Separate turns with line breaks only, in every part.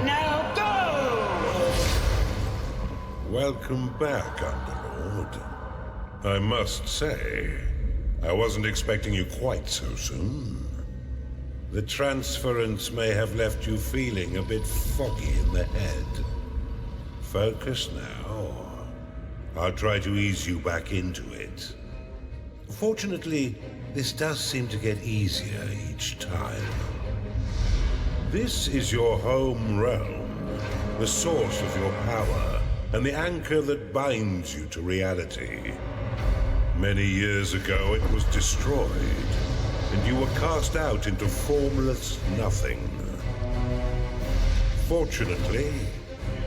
Now go!
Welcome back, Underlord. I must say, I wasn't expecting you quite so soon. The transference may have left you feeling a bit foggy in the head. Focus now. I'll try to ease you back into it. Fortunately, this does seem to get easier each time. This is your home realm, the source of your power, and the anchor that binds you to reality. Many years ago, it was destroyed, and you were cast out into formless nothing. Fortunately,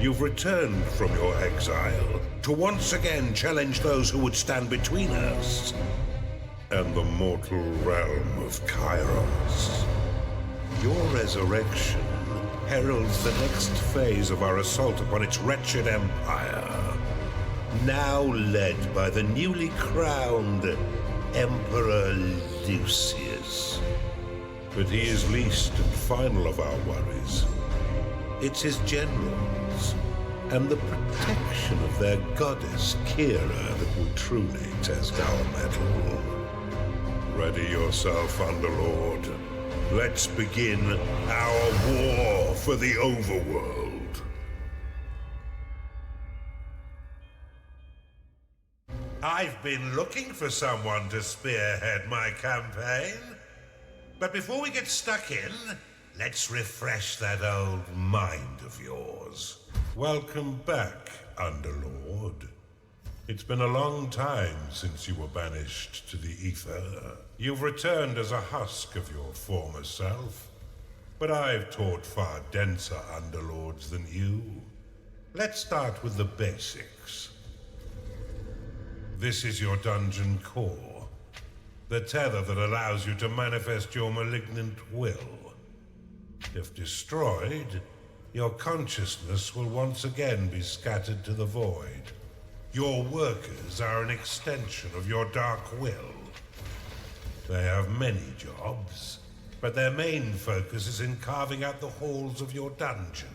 you've returned from your exile to once again challenge those who would stand between us and the mortal realm of Kairos. Your resurrection heralds the next phase of our assault upon its wretched empire, now led by the newly crowned Emperor Lucius. But he is least and final of our worries. It's his generals and the protection of their goddess Kira that will truly test our mettle. Ready yourself, Underlord. Let's begin our war for the Overworld. I've been looking for someone to spearhead my campaign. But before we get stuck in, let's refresh that old mind of yours. Welcome back, Underlord. It's been a long time since you were banished to the ether. You've returned as a husk of your former self. But I've taught far denser Underlords than you. Let's start with the basics. This is your dungeon core. The tether that allows you to manifest your malignant will. If destroyed, your consciousness will once again be scattered to the void. Your workers are an extension of your dark will. They have many jobs, but their main focus is in carving out the halls of your dungeon.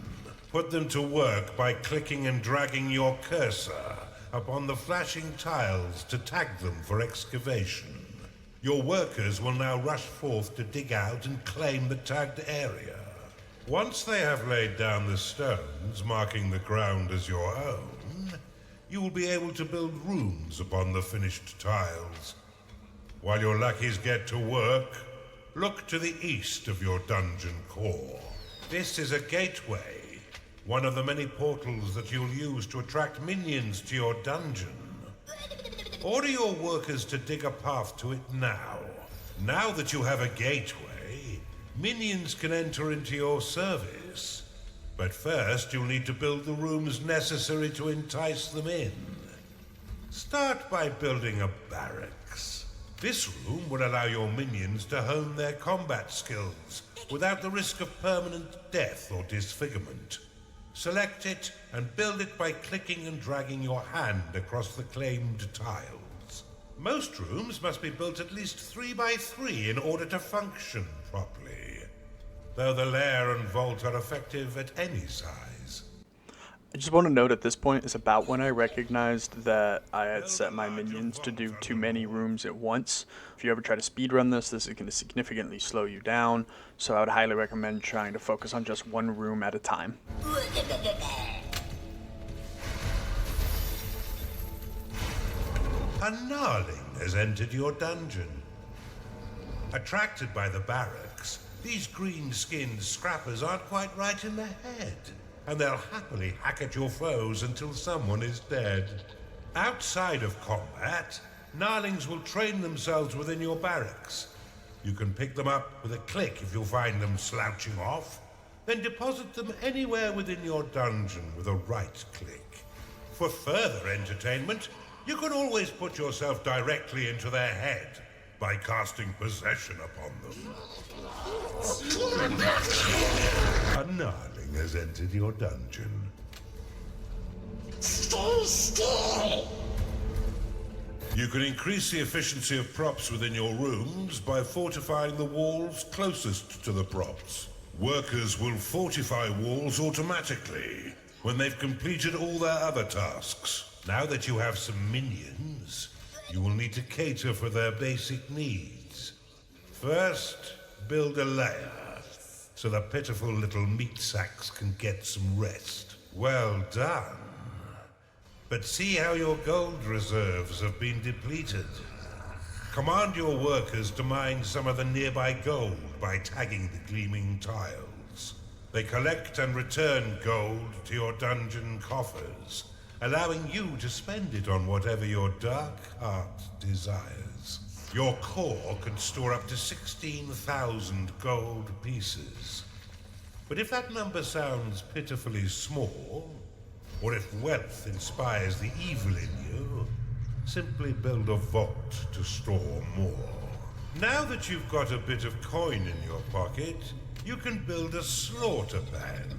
Put them to work by clicking and dragging your cursor upon the flashing tiles to tag them for excavation. Your workers will now rush forth to dig out and claim the tagged area. Once they have laid down the stones, marking the ground as your own, you will be able to build rooms upon the finished tiles. While your lackeys get to work, look to the east of your dungeon core. This is a gateway, one of the many portals that you'll use to attract minions to your dungeon. Order your workers to dig a path to it now. Now that you have a gateway, minions can enter into your service. But first, you'll need to build the rooms necessary to entice them in. Start by building a barracks. This room will allow your minions to hone their combat skills without the risk of permanent death or disfigurement. Select it and build it by clicking and dragging your hand across the claimed tiles. Most rooms must be built at least 3 by 3 in order to function properly, though the lair and vault are effective at any size.
I just want to note at this point is about when I recognized that I had set my minions to do too many rooms at once. If you ever try to speedrun this is going to significantly slow you down, so I would highly recommend trying to focus on just one room at a time.
A gnarling has entered your dungeon. Attracted by the barracks, these green-skinned scrappers aren't quite right in the head, and they'll happily hack at your foes until someone is dead. Outside of combat, gnarlings will train themselves within your barracks. You can pick them up with a click if you find them slouching off, then deposit them anywhere within your dungeon with a right click. For further entertainment, you can always put yourself directly into their head by casting possession upon them. A gnarling has entered your dungeon.
Stay still!
You can increase the efficiency of props within your rooms by fortifying the walls closest to the props. Workers will fortify walls automatically when they've completed all their other tasks. Now that you have some minions, you will need to cater for their basic needs. First, build a lair, so the pitiful little meat sacks can get some rest. Well done. But see how your gold reserves have been depleted. Command your workers to mine some of the nearby gold by tagging the gleaming tiles. They collect and return gold to your dungeon coffers, allowing you to spend it on whatever your dark heart desires. Your core can store up to 16,000 gold pieces. But if that number sounds pitifully small, or if wealth inspires the evil in you, simply build a vault to store more. Now that you've got a bit of coin in your pocket, you can build a slaughter pan.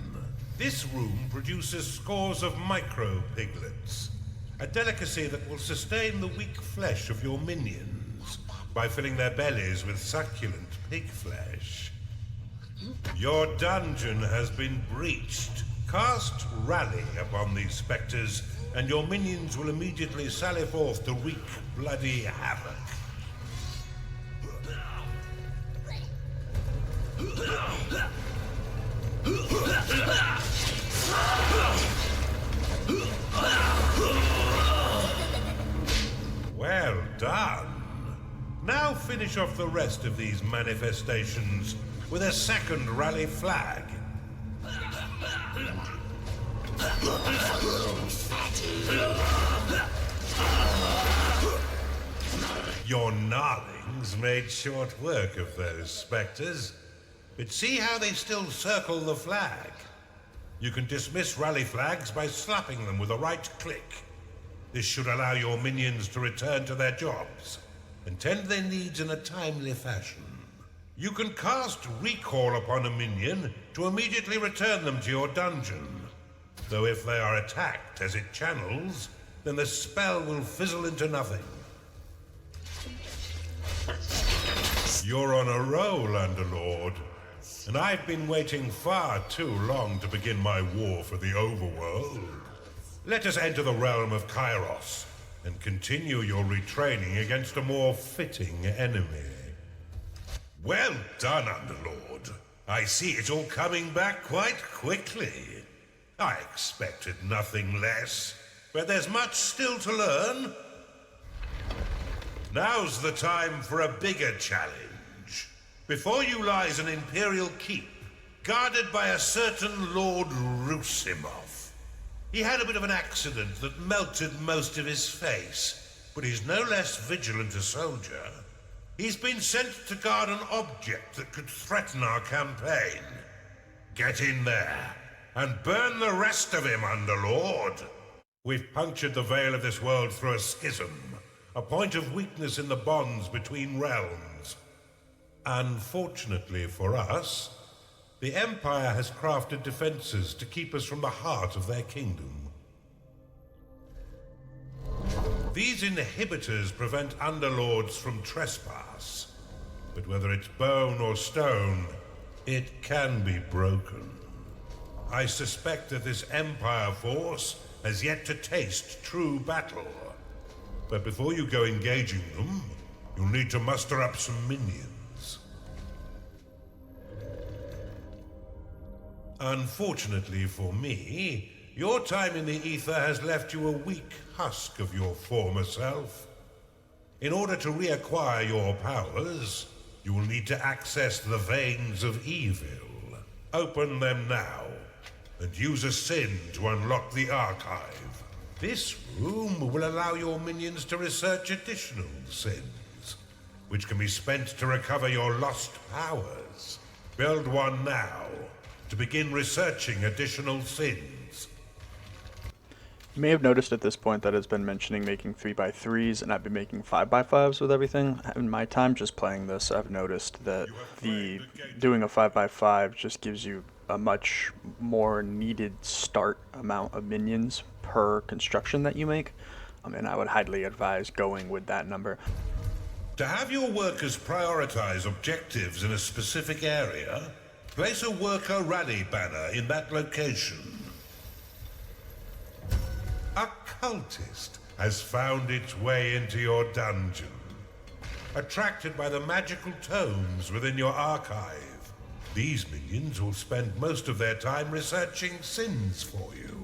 This room produces scores of micro-piglets, a delicacy that will sustain the weak flesh of your minions by filling their bellies with succulent pig flesh. Your dungeon has been breached. Cast Rally upon these specters, and your minions will immediately sally forth to wreak bloody havoc. Well done. Now finish off the rest of these manifestations with a second rally flag. Your gnarlings made short work of those specters, but see how they still circle the flag. You can dismiss rally flags by slapping them with a right click. This should allow your minions to return to their jobs and tend their needs in a timely fashion. You can cast Recall upon a minion to immediately return them to your dungeon. Though if they are attacked as it channels, then the spell will fizzle into nothing. You're on a roll, Underlord, and I've been waiting far too long to begin my war for the Overworld. Let us enter the realm of Kairos and continue your retraining against a more fitting enemy. Well done, Underlord. I see it's all coming back quite quickly. I expected nothing less, but there's much still to learn. Now's the time for a bigger challenge. Before you lies an Imperial keep, guarded by a certain Lord Rusimov. He had a bit of an accident that melted most of his face, but he's no less vigilant a soldier. He's been sent to guard an object that could threaten our campaign. Get in there and burn the rest of him, Underlord. We've punctured the veil of this world through a schism, a point of weakness in the bonds between realms. Unfortunately for us, the Empire has crafted defenses to keep us from the heart of their kingdom. These inhibitors prevent Underlords from trespass, but whether it's bone or stone, it can be broken. I suspect that this Empire force has yet to taste true battle. But before you go engaging them, you'll need to muster up some minions. Unfortunately for me, your time in the ether has left you a weak husk of your former self. In order to reacquire your powers, you will need to access the veins of evil. Open them now, and use a sin to unlock the archive. This room will allow your minions to research additional sins, which can be spent to recover your lost powers. Build one now, to begin researching additional sins.
You may have noticed at this point that it's been mentioning making 3x3s, and I've been making 5x5s with everything. In my time just playing this, I've noticed that doing a 5x5 just gives you a much more needed start amount of minions per construction that you make, and I would highly advise going with that number.
To have your workers prioritize objectives in a specific area, Place a worker rally banner in that location. A cultist has found its way into your dungeon. Attracted by the magical tomes within your archive, these minions will spend most of their time researching sins for you.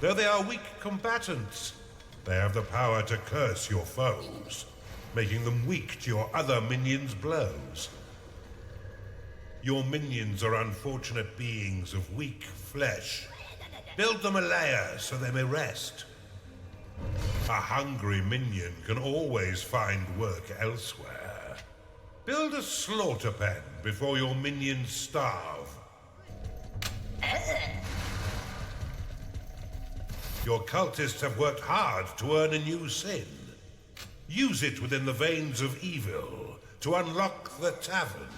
Though they are weak combatants, they have the power to curse your foes, making them weak to your other minions' blows. Your minions are unfortunate beings of weak flesh. Build them a lair so they may rest. A hungry minion can always find work elsewhere. Build a slaughter pen before your minions starve. Your cultists have worked hard to earn a new sin. Use it within the veins of evil to unlock the tavern.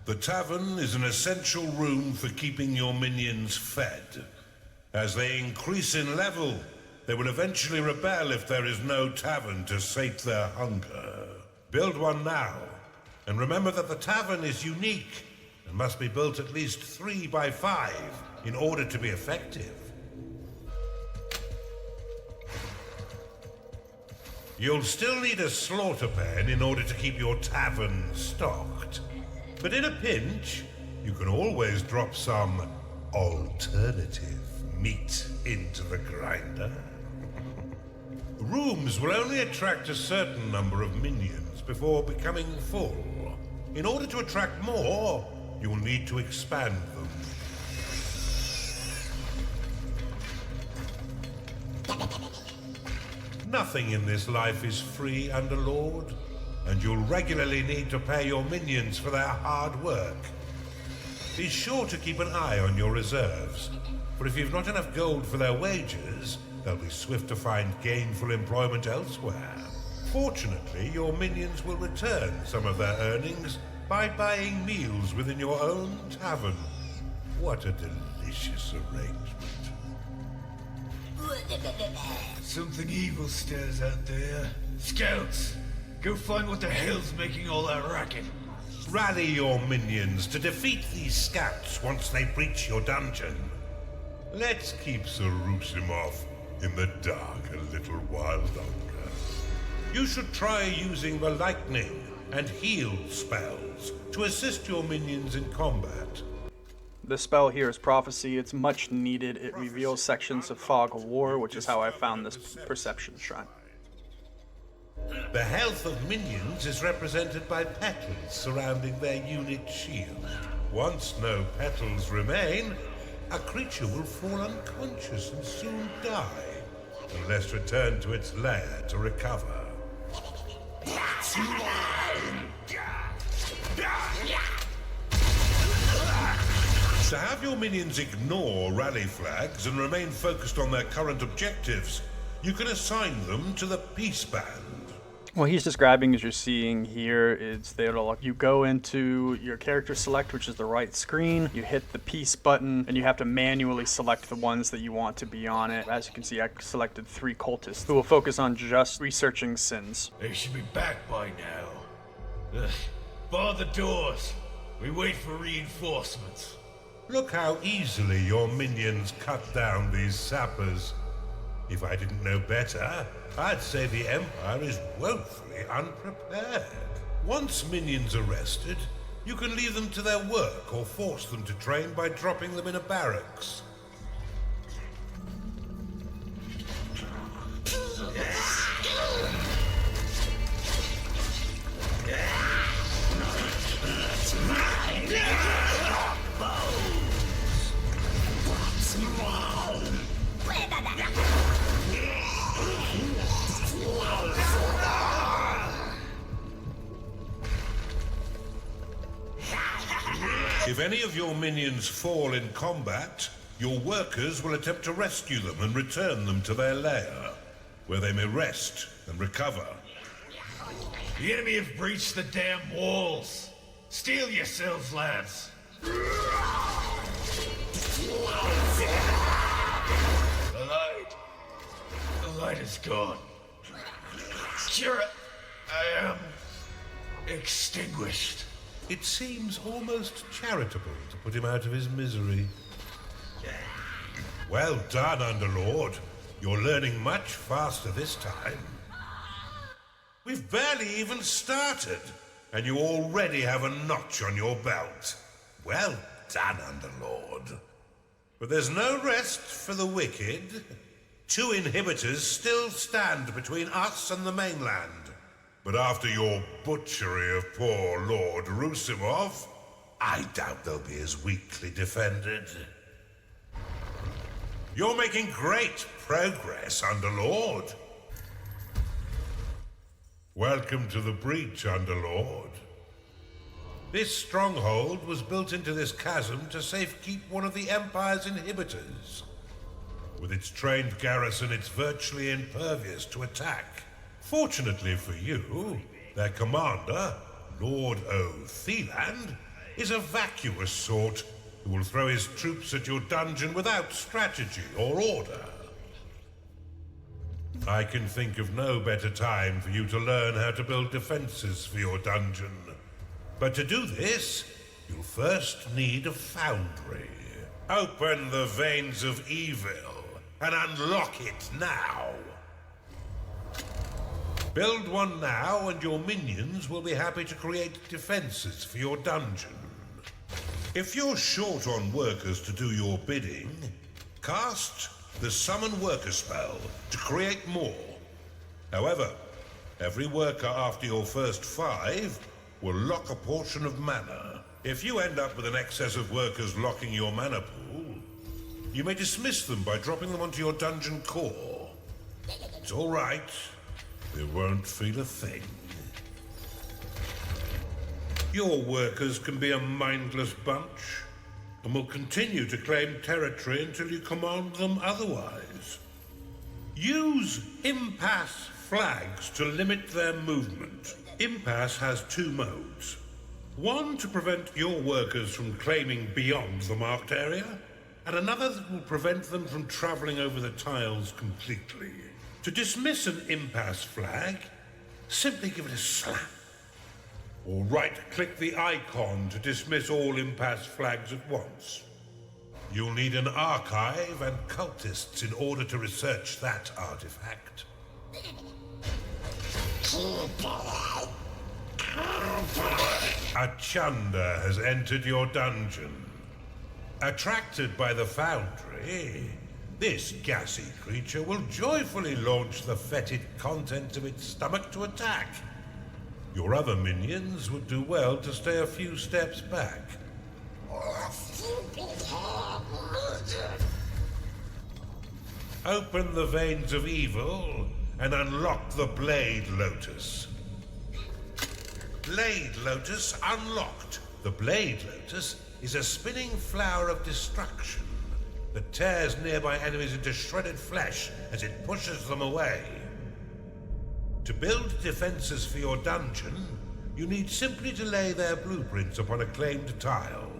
The tavern is an essential room for keeping your minions fed. As they increase in level, they will eventually rebel if there is no tavern to sate their hunger. Build one now, and remember that the tavern is unique and must be built at least 3 by 5 in order to be effective. You'll still need a slaughter pen in order to keep your tavern stocked. But in a pinch, you can always drop some alternative meat into the grinder. Rooms will only attract a certain number of minions before becoming full. In order to attract more, you will need to expand them. Nothing in this life is free, Underlord, and you'll regularly need to pay your minions for their hard work. Be sure to keep an eye on your reserves, for if you've not enough gold for their wages, they'll be swift to find gainful employment elsewhere. Fortunately, your minions will return some of their earnings by buying meals within your own tavern. What a delicious arrangement.
Something evil stirs out there. Scouts, go find what the hell's making all that racket.
Rally your minions to defeat these scouts once they breach your dungeon. Let's keep Sarusimov in the dark a little while longer. You should try using the lightning and heal spells to assist your minions in combat.
The spell here is Prophecy. It's much needed. It reveals sections of Fog of War, which is how I found this perception shrine.
The health of minions is represented by petals surrounding their unit shield. Once no petals remain, a creature will fall unconscious and soon die, unless returned to its lair to recover. To have your minions ignore rally flags and remain focused on their current objectives, you can assign them to the Peace Band.
What he's describing, as you're seeing here, is you go into your character select, which is the right screen, you hit the peace button, and you have to manually select the ones that you want to be on it. As you can see, I selected 3 cultists who will focus on just researching sins.
They should be back by now. Ugh. Bar the doors. We wait for reinforcements.
Look how easily your minions cut down these sappers. If I didn't know better, I'd say the Empire is woefully unprepared. Once minions are rested, you can leave them to their work or force them to train by dropping them in a barracks. If any of your minions fall in combat, your workers will attempt to rescue them and return them to their lair, where they may rest and recover.
The enemy have breached the damn walls. Steel yourselves, lads. The light is gone. Kira, I am extinguished.
It seems almost charitable to put him out of his misery. Well done, Underlord. You're learning much faster this time. We've barely even started, and you already have a notch on your belt. Well done, Underlord. But there's no rest for the wicked. 2 inhibitors still stand between us and the mainland. But after your butchery of poor Lord Rusimov, I doubt they'll be as weakly defended. You're making great progress, Underlord. Welcome to the breach, Underlord. This stronghold was built into this chasm to safekeep one of the Empire's inhibitors. With its trained garrison, it's virtually impervious to attack. Fortunately for you, their commander, Lord O'Theland, is a vacuous sort who will throw his troops at your dungeon without strategy or order. I can think of no better time for you to learn how to build defenses for your dungeon. But to do this, you'll first need a foundry. Open the veins of evil and unlock it now. Build one now and your minions will be happy to create defenses for your dungeon. If you're short on workers to do your bidding, cast the Summon Worker spell to create more. However, every worker after your first 5 will lock a portion of mana. If you end up with an excess of workers locking your mana pool, you may dismiss them by dropping them onto your dungeon core. It's all right. They won't feel a thing. Your workers can be a mindless bunch, and will continue to claim territory until you command them otherwise. Use impasse flags to limit their movement. Impasse has 2 modes. One to prevent your workers from claiming beyond the marked area, and another that will prevent them from traveling over the tiles completely. To dismiss an impasse flag, simply give it a slap. Or right-click the icon to dismiss all impasse flags at once. You'll need an archive and cultists in order to research that artifact. A Chunder has entered your dungeon. Attracted by the foundry, this gassy creature will joyfully launch the fetid contents of its stomach to attack. Your other minions would do well to stay a few steps back. Open the veins of evil and unlock the Blade Lotus. Blade Lotus unlocked. The Blade Lotus is a spinning flower of destruction that tears nearby enemies into shredded flesh as it pushes them away. To build defenses for your dungeon, you need simply to lay their blueprints upon a claimed tile.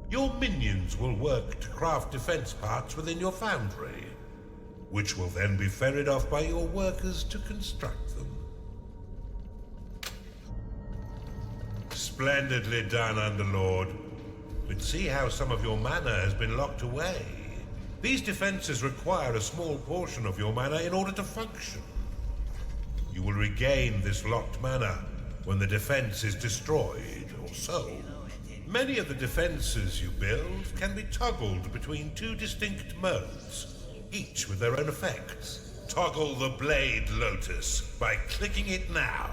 Your minions will work to craft defense parts within your foundry, which will then be ferried off by your workers to construct them. Splendidly done, Underlord. But see how some of your mana has been locked away. These defenses require a small portion of your mana in order to function. You will regain this locked mana when the defense is destroyed, or so. Many of the defenses you build can be toggled between 2 distinct modes, each with their own effects. Toggle the Blade Lotus by clicking it now.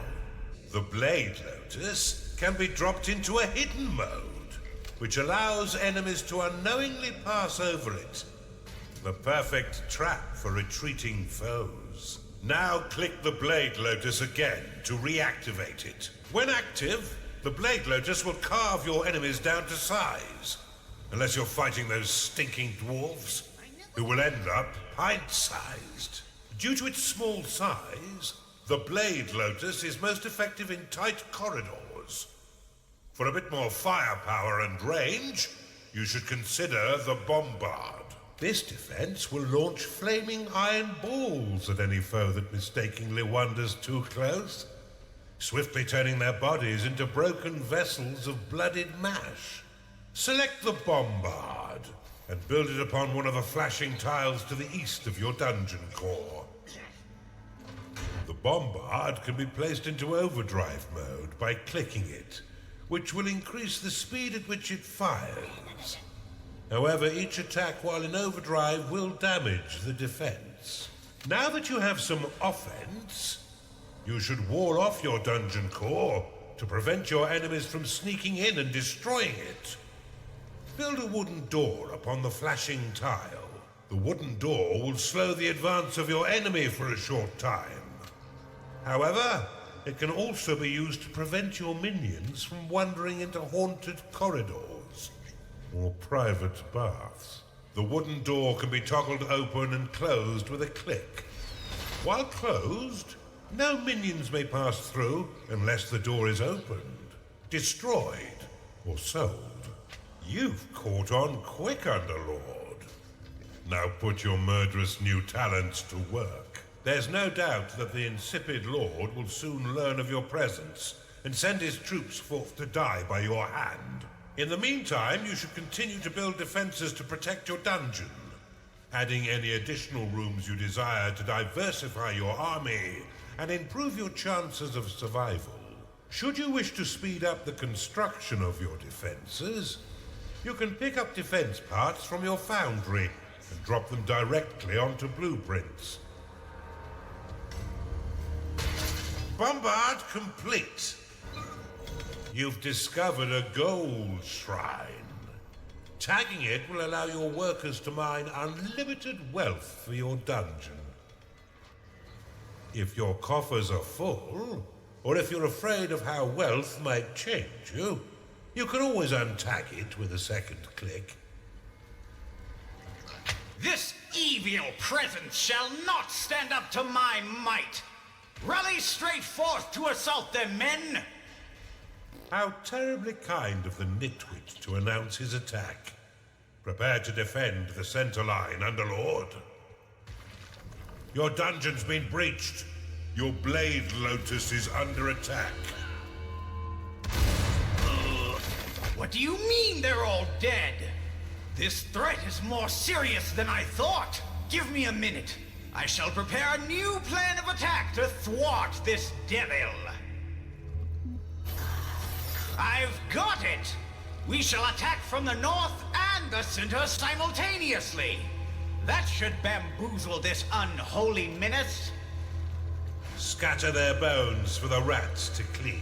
The Blade Lotus can be dropped into a hidden mode, which allows enemies to unknowingly pass over it. The perfect trap for retreating foes. Now click the Blade Lotus again to reactivate it. When active, the Blade Lotus will carve your enemies down to size. Unless you're fighting those stinking dwarves, who will end up pint-sized. Due to its small size, the Blade Lotus is most effective in tight corridors. For a bit more firepower and range, you should consider the Bombard. This defense will launch flaming iron balls at any foe that mistakenly wanders too close. swiftly turning their bodies into broken vessels of bloodied mash. Select the Bombard and build it upon one of the flashing tiles to the east of your dungeon core. The Bombard can be placed into overdrive mode by clicking it, which will increase the speed at which it fires. However, each attack while in overdrive will damage the defense. Now that you have some offense, you should wall off your dungeon core to prevent your enemies from sneaking in and destroying it. Build a wooden door upon the flashing tile. The wooden door will slow the advance of your enemy for a short time. However, it can also be used to prevent your minions from wandering into haunted corridors or private baths. The wooden door can be toggled open and closed with a click. While closed, no minions may pass through unless the door is opened, destroyed, or sold. You've caught on quick, Underlord. Now put your murderous new talents to work. There's no doubt that the insipid Lord will soon learn of your presence and send his troops forth to die by your hand. In the meantime, you should continue to build defenses to protect your dungeon, adding any additional rooms you desire to diversify your army and improve your chances of survival. Should you wish to speed up the construction of your defenses, you can pick up defense parts from your foundry and drop them directly onto blueprints. Bombard complete. You've discovered a gold shrine. Tagging it will allow your workers to mine unlimited wealth for your dungeon. If your coffers are full, or if you're afraid of how wealth might change you, you can always untag it with a second click.
This evil presence shall not stand up to my might. Rally straight forth to assault them, men!
How terribly kind of the nitwit to announce his attack. Prepare to defend the center line, Underlord. Your dungeon's been breached. Your Blade Lotus is under attack.
What do you mean they're all dead? This threat is more serious than I thought. Give me a minute. I shall prepare a new plan of attack to thwart this devil. I've got it! We shall attack from the north and the center simultaneously. That should bamboozle this unholy menace.
Scatter their bones for the rats to clean.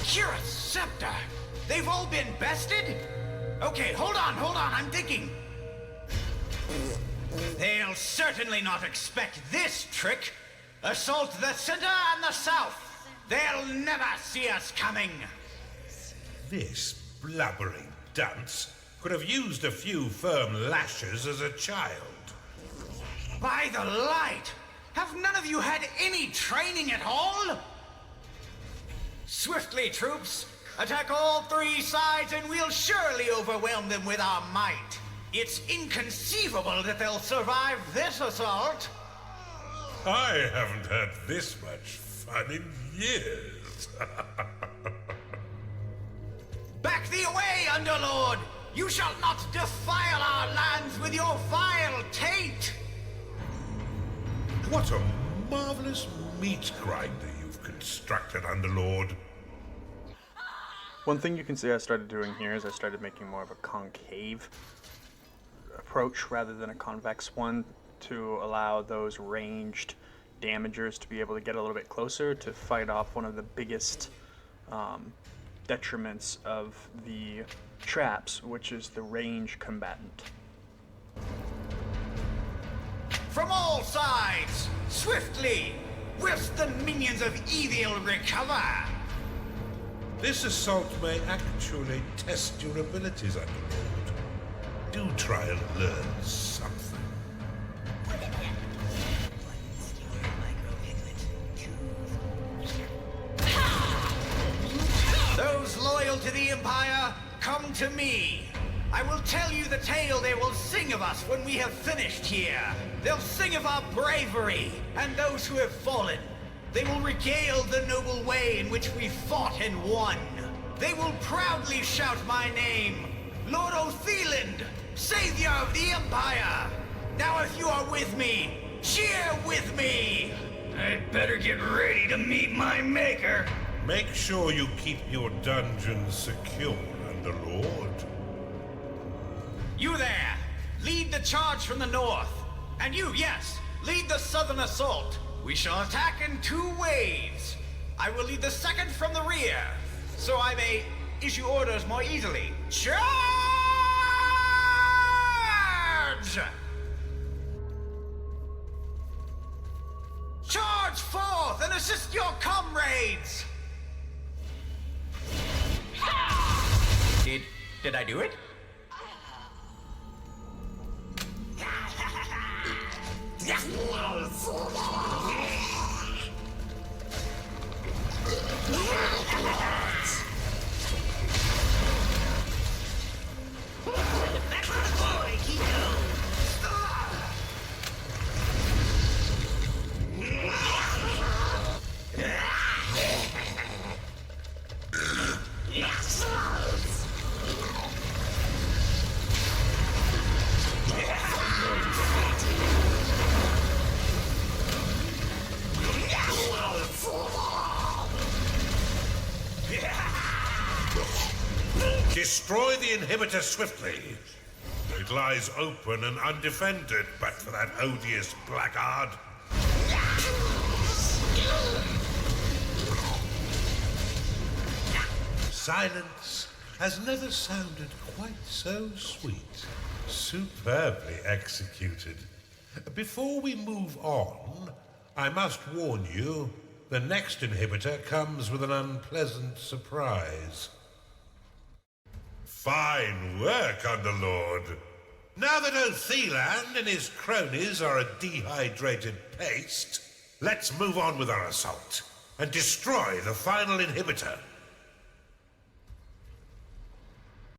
Curious scepter! They've all been bested? Okay, hold on, I'm thinking. They'll certainly not expect this trick. Assault the center and the south. They'll never see us coming.
This blubbering dunce could have used a few firm lashes as a child.
By the light! Have none of you had any training at all? Swiftly, troops! Attack all three sides and we'll surely overwhelm them with our might. It's inconceivable that they'll survive this assault.
I haven't had this much fun in years.
Back thee away, Underlord! You shall not defile our lands with your vile taint!
What a marvelous meat grinder you've constructed, Underlord.
One thing you can see I started doing here is I started making more of a concave approach rather than a convex one to allow those ranged damagers to be able to get a little bit closer to fight off one of the biggest detriments of the traps, which is the range combatant.
From all sides, swiftly, whilst the minions of evil recover.
This assault may actually test your abilities, Underlord. Do try and learn something.
Those loyal to the Empire, come to me. I will tell you the tale they will sing of us when we have finished here. They'll sing of our bravery and those who have fallen. They will regale the noble way in which we fought and won. They will proudly shout my name, Lord Otheland, Savior of the Empire. Now if you are with me, cheer with me!
I'd better get ready to meet my maker.
Make sure you keep your dungeons secure, Underlord.
You there! Lead the charge from the north. And you, yes, lead the southern assault. We shall attack in 2 waves. I will lead the second from the rear, so I may issue orders more easily. Charge! Charge forth and assist your comrades! Did I do it?
Destroy the inhibitor swiftly. It lies open and undefended, but for that odious blackguard. Silence has never sounded quite so sweet. Superbly executed. Before we move on, I must warn you, the next inhibitor comes with an unpleasant surprise. Fine work, Underlord. Now that Otheland and his cronies are a dehydrated paste, let's move on with our assault and destroy the final inhibitor.